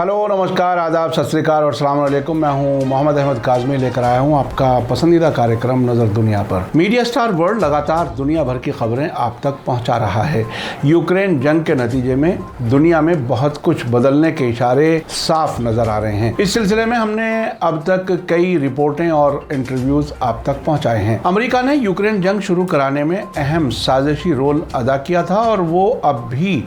Hello, नमस्कार, आदाब, सत श्री अकाल और अस्सलाम वालेकुम। मैं हूं मोहम्मद अहमद काज़मी, लेकर आया हूं आपका पसंदीदा कार्यक्रम नज़र दुनिया पर। मीडिया स्टार वर्ल्ड लगातार दुनिया भर की खबरें आप तक पहुंचा रहा है। यूक्रेन जंग के नतीजे में दुनिया में बहुत कुछ बदलने के इशारे साफ नजर आ रहे हैं। इस सिलसिले में हमने अब तक कई रिपोर्टें और इंटरव्यूज आप तक पहुँचाए हैं। अमेरिका ने यूक्रेन जंग शुरू कराने में अहम साजिशी रोल अदा किया था और वो अब भी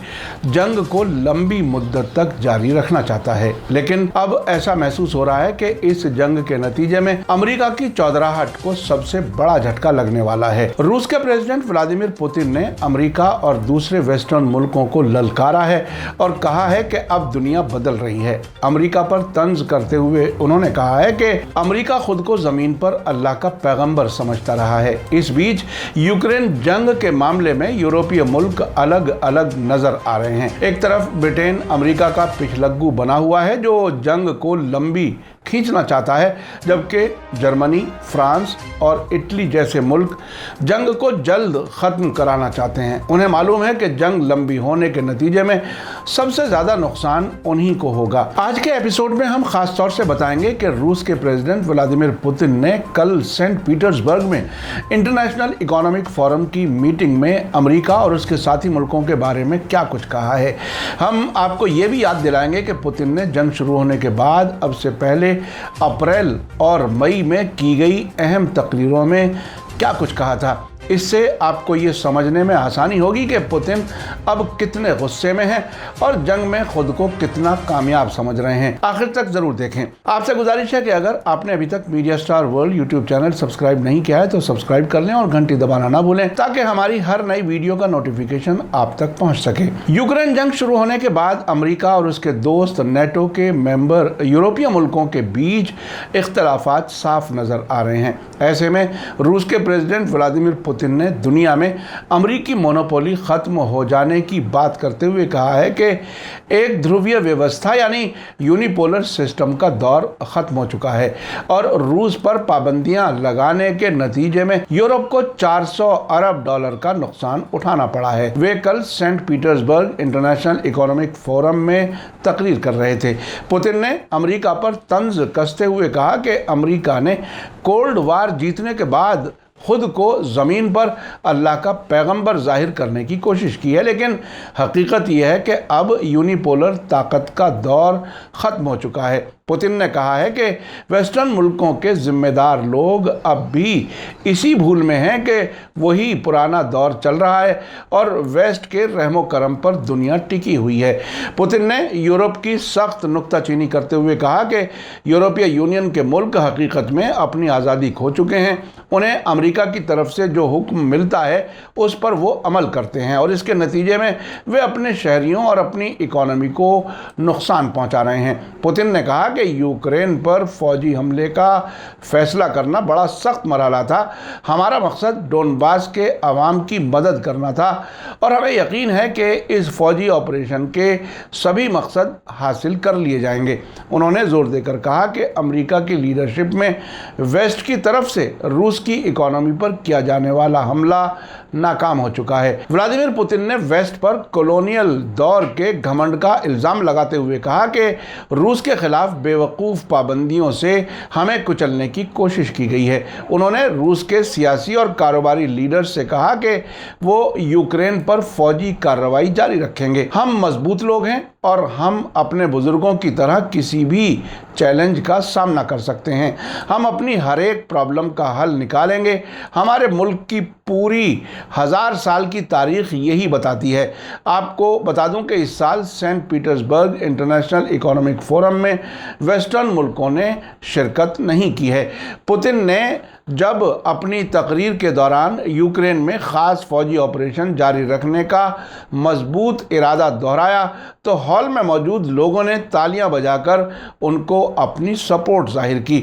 जंग को लंबी मुद्दत तक जारी रखना चाहता है, लेकिन अब ऐसा महसूस हो रहा है कि इस जंग के नतीजे में अमेरिका की चौधराहट को सबसे बड़ा झटका लगने वाला है। रूस के प्रेसिडेंट व्लादिमीर पुतिन ने अमेरिका और दूसरे वेस्टर्न मुल्कों को ललकारा है और कहा है कि अब दुनिया बदल रही है। अमेरिका पर तंज करते हुए उन्होंने कहा है कि अमेरिका खुद को जमीन पर अल्लाह का पैगंबर समझता रहा है। इस बीच यूक्रेन जंग के मामले में यूरोपीय मुल्क अलग अलग नजर आ रहे हैं। एक तरफ ब्रिटेन अमेरिका का पिछलग्गू बना हुआ है जो जंग को लंबी खींचना चाहता है, जबकि जर्मनी, फ्रांस और इटली जैसे मुल्क जंग को जल्द खत्म कराना चाहते हैं। उन्हें मालूम है कि जंग लंबी होने के नतीजे में सबसे ज्यादा नुकसान उन्हीं को होगा। आज के एपिसोड में हम खास तौर से बताएंगे कि रूस के प्रेसिडेंट व्लादिमीर पुतिन ने कल सेंट पीटर्सबर्ग में इंटरनेशनल इकोनॉमिक फोरम की मीटिंग में अमेरिका और उसके साथी मुल्कों के बारे में क्या कुछ कहा है। हम आपको ये भी याद दिलाएंगे कि पुतिन ने जंग शुरू होने के बाद अब से पहले अप्रैल और मई में की गई अहम तकरीरों में क्या कुछ कहा था। इससे आपको ये समझने में आसानी होगी कि पुतिन अब कितने गुस्से में हैं और जंग में खुद को कितना कामयाब समझ रहे हैं। आखिर तक जरूर देखें। आपसे गुजारिश है कि अगर आपने अभी तक media star world YouTube channel subscribe नहीं किया है तो सब्सक्राइब कर लें और घंटी दबाना ना भूलें, ताकि हमारी हर नई वीडियो का नोटिफिकेशन आप तक पहुंच सके। यूक्रेन जंग शुरू होने के बाद अमेरिका और उसके दोस्त नेटो के मेंबर यूरोपीय मुल्कों के बीच इख्तलाफात साफ नजर आ रहे हैं। ऐसे में रूस के प्रेसिडेंट व्लादिमीर पुतिन ने दुनिया में अमेरिकी मोनोपोली खत्म हो जाने की बात करते हुए कहा है कि एक ध्रुवीय व्यवस्था यानी यूनिपोलर सिस्टम का दौर खत्म हो चुका है और रूस पर पाबंदियां लगाने के नतीजे में यूरोप को 400 अरब डॉलर का नुकसान उठाना पड़ा है। वे कल Saint Petersburg International Economic Forum में तकरीर कर रहे थे। पुतिन ने अमेरिका पर तंज कसते हुए कहा कि अमेरिका ने कोल्ड वार जीतने के बाद खुद को ज़मीन पर अल्लाह का पैगंबर जाहिर करने की कोशिश की है, लेकिन हकीकत यह है कि अब यूनिपोलर ताकत का दौर ख़त्म हो चुका है। पुतिन ने कहा है कि वेस्टर्न मुल्कों के जिम्मेदार लोग अब भी इसी भूल में हैं कि वही पुराना दौर चल रहा है और वेस्ट के रहमो करम पर दुनिया टिकी हुई है। पुतिन ने यूरोप की सख्त नुक्ताचीनी करते हुए कहा कि यूरोपीय यूनियन के मुल्क हकीकत में अपनी आज़ादी खो चुके हैं। उन्हें अमेरिका की तरफ से जो हुक्म मिलता है उस पर वो अमल करते हैं और इसके नतीजे में वे अपने शहरियों और अपनी इकोनॉमी को नुकसान पहुंचा रहे हैं। पुतिन ने कहा कि यूक्रेन पर फौजी हमले का फैसला करना बड़ा सख्त मरहला था। हमारा मकसद डोनबास के अवाम की मदद करना था और हमें यकीन है कि इस फौजी ऑपरेशन के सभी मकसद हासिल कर लिए जाएंगे। उन्होंने जोर देकर कहा कि अमेरिका की लीडरशिप में वेस्ट की तरफ से रूस की इकोनॉमी पर किया जाने वाला हमला नाकाम हो चुका है। व्लादिमीर पुतिन ने वेस्ट पर कॉलोनियल दौर के घमंड का इल्ज़ाम लगाते हुए कहा कि रूस के खिलाफ बेवकूफ़ पाबंदियों से हमें कुचलने की कोशिश की गई है। उन्होंने रूस के सियासी और कारोबारी लीडर्स से कहा कि वो यूक्रेन पर फौजी कार्रवाई जारी रखेंगे। हम मजबूत लोग हैं और हम अपने बुजुर्गों की तरह किसी भी चैलेंज का सामना कर सकते हैं। हम अपनी हर एक प्रॉब्लम का हल निकालेंगे। हमारे मुल्क की पूरी 1000 साल की तारीख यही बताती है। आपको बता दूं कि इस साल Saint Petersburg International Economic Forum में वेस्टर्न मुल्कों ने शिरकत नहीं की है। पुतिन ने जब अपनी तकरीर के दौरान यूक्रेन में ख़ास फौजी ऑपरेशन जारी रखने का मजबूत इरादा दोहराया तो हॉल में मौजूद लोगों ने तालियां बजाकर उनको अपनी सपोर्ट जाहिर की।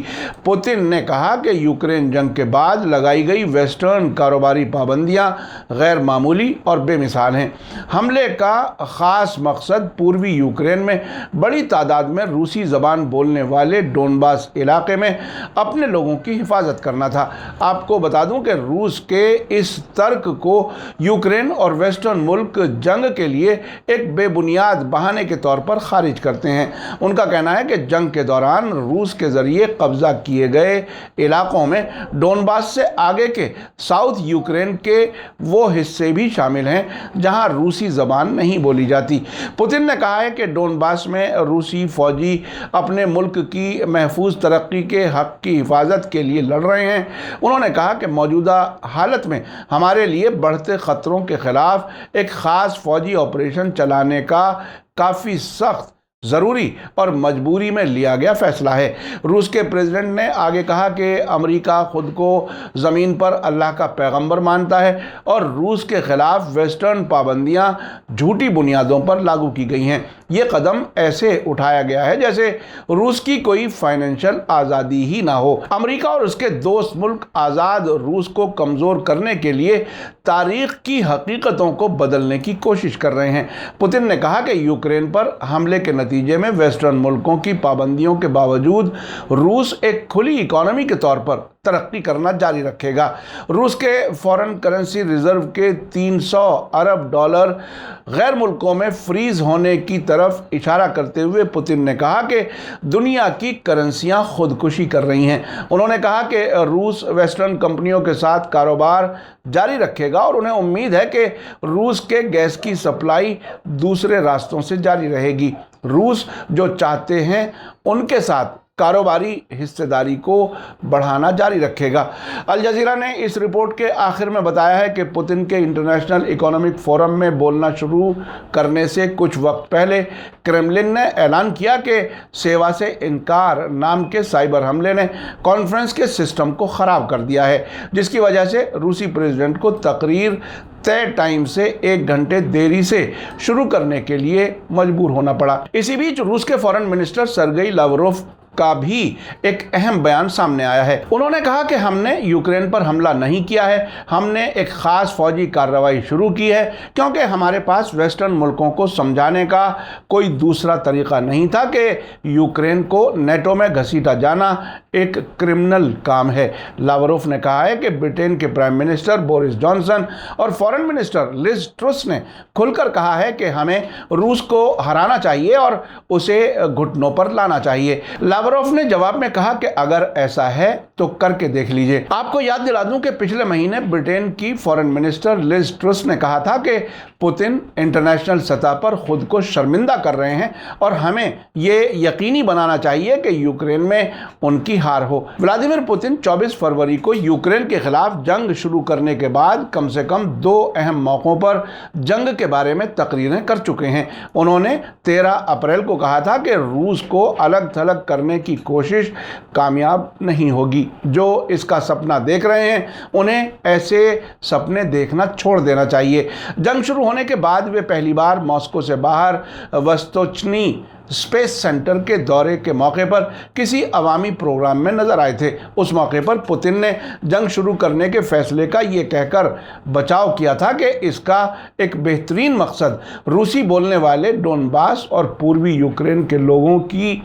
पुतिन ने कहा कि यूक्रेन जंग के बाद लगाई गई वेस्टर्न कारोबारी पाबंदियां गैर मामूली और बेमिसाल हैं। हमले का ख़ास मकसद पूर्वी यूक्रेन में बड़ी तादाद में रूसी ज़बान बोलने वाले डोनबास इलाके में अपने लोगों की हिफाजत करना था। आपको बता दूं कि रूस के इस तर्क को यूक्रेन और वेस्टर्न मुल्क जंग के लिए एक बेबुनियाद बहाने के तौर पर खारिज करते हैं। उनका कहना है कि जंग के दौरान रूस के ज़रिए कब्जा किए गए इलाकों में डोनबास से आगे के साउथ यूक्रेन के वो हिस्से भी शामिल हैं जहां रूसी ज़बान नहीं बोली जाती। पुतिन ने कहा है कि डोनबास में रूसी फौजी अपने मुल्क की महफूज तरक्की के हक की हिफाजत के लिए लड़ रहे हैं। उन्होंने कहा कि मौजूदा हालत में हमारे लिए बढ़ते ख़तरों के ख़िलाफ़ एक ख़ास फौजी ऑपरेशन चलाने का काफ़ी सख्त, ज़रूरी और मजबूरी में लिया गया फैसला है। रूस के प्रेसिडेंट ने आगे कहा कि अमेरिका खुद को ज़मीन पर अल्लाह का पैगंबर मानता है और रूस के ख़िलाफ़ वेस्टर्न पाबंदियां झूठी बुनियादों पर लागू की गई हैं। ये कदम ऐसे उठाया गया है जैसे रूस की कोई फाइनेंशियल आज़ादी ही ना हो। अमेरिका और उसके दोस्त मुल्क आज़ाद रूस को कमज़ोर करने के लिए तारीख़ की हकीकतों को बदलने की कोशिश कर रहे हैं। पुतिन ने कहा कि यूक्रेन पर हमले के नतीजे में वेस्टर्न मुल्कों की पाबंदियों के बावजूद रूस एक खुली इकोनॉमी के तौर पर तरक्की करना जारी रखेगा। रूस के फॉरेन करेंसी रिजर्व के 300 अरब डॉलर गैर मुल्कों में फ्रीज होने की तरफ इशारा करते हुए पुतिन ने कहा कि दुनिया की करेंसियां खुदकुशी कर रही हैं। उन्होंने कहा कि रूस वेस्टर्न कंपनियों के साथ कारोबार जारी रखेगा और उन्हें उम्मीद है कि रूस के गैस की सप्लाई दूसरे रास्तों से जारी रहेगी। रूस जो चाहते हैं उनके साथ कारोबारी हिस्सेदारी को बढ़ाना जारी रखेगा। अल जज़ीरा ने इस रिपोर्ट के आखिर में बताया है कि पुतिन के इंटरनेशनल इकोनॉमिक फोरम में बोलना शुरू करने से कुछ वक्त पहले क्रेमलिन ने ऐलान किया कि सेवा से इनकार नाम के साइबर हमले ने कॉन्फ्रेंस के सिस्टम को ख़राब कर दिया है, जिसकी वजह से रूसी प्रेसिडेंट को तकरीर तय टाइम से 1 घंटे देरी से शुरू करने के लिए मजबूर होना पड़ा। इसी बीच रूस के फॉरेन मिनिस्टर सर्गेई लावरोव का भी एक अहम बयान सामने आया है। उन्होंने कहा कि हमने यूक्रेन पर हमला नहीं किया है, हमने एक ख़ास फौजी कार्रवाई शुरू की है क्योंकि हमारे पास वेस्टर्न मुल्कों को समझाने का कोई दूसरा तरीका नहीं था कि यूक्रेन को नेटो में घसीटा जाना एक क्रिमिनल काम है। लावरोव ने कहा है कि ब्रिटेन के प्राइम मिनिस्टर बोरिस जॉनसन और फॉरेन मिनिस्टर लिज ट्रुस ने खुलकर कहा है कि हमें रूस को हराना चाहिए और उसे घुटनों पर लाना चाहिए। लावरोव ने जवाब में कहा कि अगर ऐसा है तो करके देख लीजिए। आपको याद दिला दूं कि पिछले महीने ब्रिटेन की फॉरेन मिनिस्टर लिज ट्रुस ने कहा था कि पुतिन इंटरनेशनल सतह पर खुद को शर्मिंदा कर रहे हैं और हमें ये यकीनी बनाना चाहिए कि यूक्रेन में उनकी हार हो। व्लादिमीर पुतिन 24 फरवरी को यूक्रेन के खिलाफ जंग शुरू करने के बाद कम से कम 2 अहम मौक़ों पर जंग के बारे में तकरीरें कर चुके हैं। उन्होंने 13 अप्रैल को कहा था कि रूस को अलग थलग करने की कोशिश कामयाब नहीं होगी। जो इसका सपना देख रहे हैं उन्हें ऐसे सपने देखना छोड़ देना चाहिए। जंग शुरू होने के बाद वे पहली बार मॉस्को से बाहर वस्तोचनी स्पेस सेंटर के दौरे के मौके पर किसी अवामी प्रोग्राम में नजर आए थे। उस मौके पर पुतिन ने जंग शुरू करने के फैसले का ये कहकर बचाव किया था कि इसका एक बेहतरीन मकसद रूसी बोलने वाले डोनबास और पूर्वी यूक्रेन के लोगों की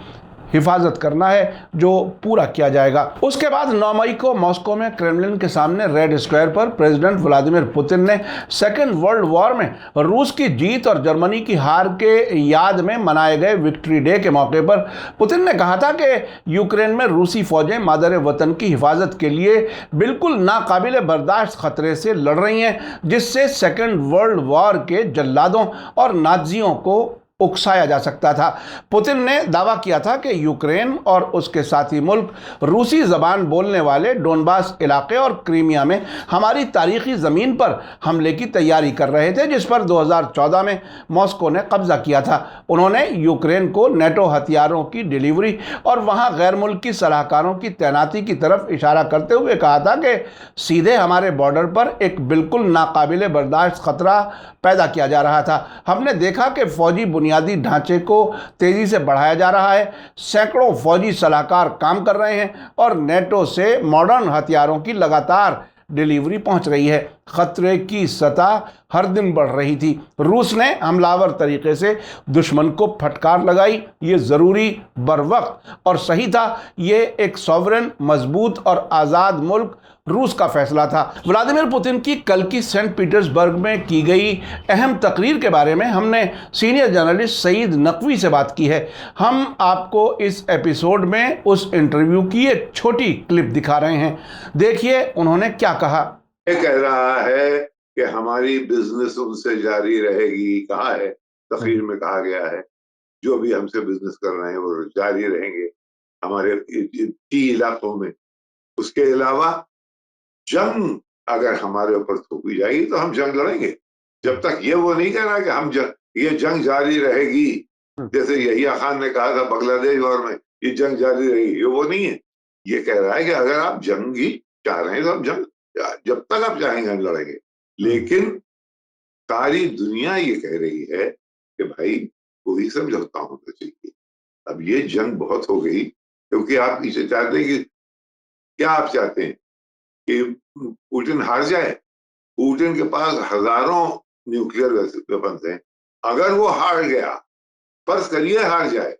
हिफाजत करना है, जो पूरा किया जाएगा। उसके बाद 9 मई को मॉस्को में क्रेमलिन के सामने रेड स्क्वायर पर प्रेसिडेंट व्लादिमीर पुतिन ने सेकेंड वर्ल्ड वॉर में रूस की जीत और जर्मनी की हार के याद में मनाए गए विक्ट्री डे के मौके पर पुतिन ने कहा था कि यूक्रेन में रूसी फौजें मादर वतन की हिफाजत के लिए बिल्कुल नाकाबिले बर्दाश्त खतरे से लड़ रही हैं, जिससे सेकेंड वर्ल्ड वॉर के जल्लादों और नाज़ियों को उकसाया जा सकता था। पुतिन ने दावा किया था कि यूक्रेन और उसके साथी मुल्क रूसी ज़बान बोलने वाले डोनबास इलाके और क्रीमिया में हमारी तारीखी ज़मीन पर हमले की तैयारी कर रहे थे, जिस पर 2014 में मॉस्को ने कब्जा किया था। उन्होंने यूक्रेन को नेटो हथियारों की डिलीवरी और वहाँ गैर मुल्की सलाहकारों की तैनाती की तरफ इशारा करते हुए कहा था कि सीधे हमारे बॉर्डर पर एक बिल्कुल नाकाबिले बर्दाश्त खतरा पैदा किया जा रहा था। हमने देखा कि फौजी बुनियादी ढांचे को तेजी से बढ़ाया जा रहा है, सैकड़ों फौजी सलाहकार काम कर रहे हैं और नेटो से मॉडर्न हथियारों की लगातार डिलीवरी पहुंच रही है। खतरे की सतह हर दिन बढ़ रही थी। रूस ने हमलावर तरीके से दुश्मन को फटकार लगाई। ये ज़रूरी, बरवक्त और सही था। ये एक सॉवरेन, मजबूत और आज़ाद मुल्क रूस का फैसला था। व्लादिमीर पुतिन की कल की सेंट पीटर्सबर्ग में की गई अहम तकरीर के बारे में हमने सीनियर जर्नलिस्ट सईद नकवी से बात की है। हम आपको इस एपिसोड में उस इंटरव्यू की एक छोटी क्लिप दिखा रहे हैं। देखिए उन्होंने क्या कहा। ये कह रहा है कि हमारी बिजनेस उनसे जारी रहेगी। कहा है, तकरीर में कहा गया है, जो भी हमसे बिजनेस कर रहे हैं वो जारी रहेंगे हमारे इलाकों में। उसके अलावा जंग अगर हमारे ऊपर थोपी जाएगी तो हम जंग लड़ेंगे। जब तक ये वो नहीं कह रहा कि हम ये जंग जारी रहेगी, जैसे यहिया खान ने कहा था बांग्लादेश वॉर में, ये जंग जारी रहेगी, ये वो नहीं है। ये कह रहा है कि अगर आप जंग ही चाह रहे हैं तो हम जंग जब तक आप चाहेंगे हम लड़ेंगे। लेकिन सारी दुनिया ये कह रही है कि भाई कोई समझौता होना चाहिए। अब ये जंग बहुत हो गई, क्योंकि आप इसे चाहते हैं कि क्या आप चाहते हैं कि पुतिन हार जाए? पुतिन के पास हजारों न्यूक्लियर वेपन्स हैं। अगर वो हार गया, फर्ज करिए हार जाए,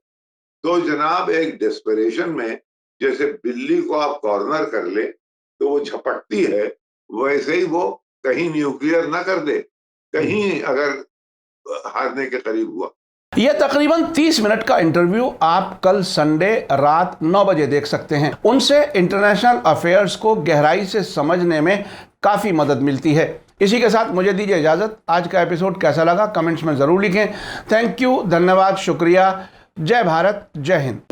तो जनाब एक डेस्परेशन में जैसे बिल्ली को आप कॉर्नर कर ले तो वो झपटती है, वैसे ही वो कहीं न्यूक्लियर ना कर दे, कहीं अगर हारने के करीब हुआ। यह तकरीबन 30 मिनट का इंटरव्यू आप कल संडे रात 9 बजे देख सकते हैं। उनसे इंटरनेशनल अफेयर्स को गहराई से समझने में काफ़ी मदद मिलती है। इसी के साथ मुझे दीजिए इजाज़त। आज का एपिसोड कैसा लगा कमेंट्स में ज़रूर लिखें। थैंक यू, धन्यवाद, शुक्रिया। जय भारत, जय हिंद।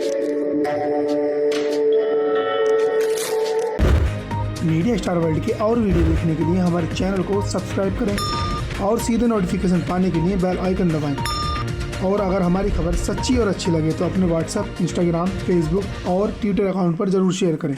मीडिया स्टार वर्ल्ड के और वीडियो देखने के लिए हमारे चैनल को सब्सक्राइब करें और सीधे नोटिफिकेशन पाने के लिए बेल आइकन दबाएं। और अगर हमारी खबर सच्ची और अच्छी लगे तो अपने व्हाट्सएप, इंस्टाग्राम, फेसबुक और ट्विटर अकाउंट पर ज़रूर शेयर करें।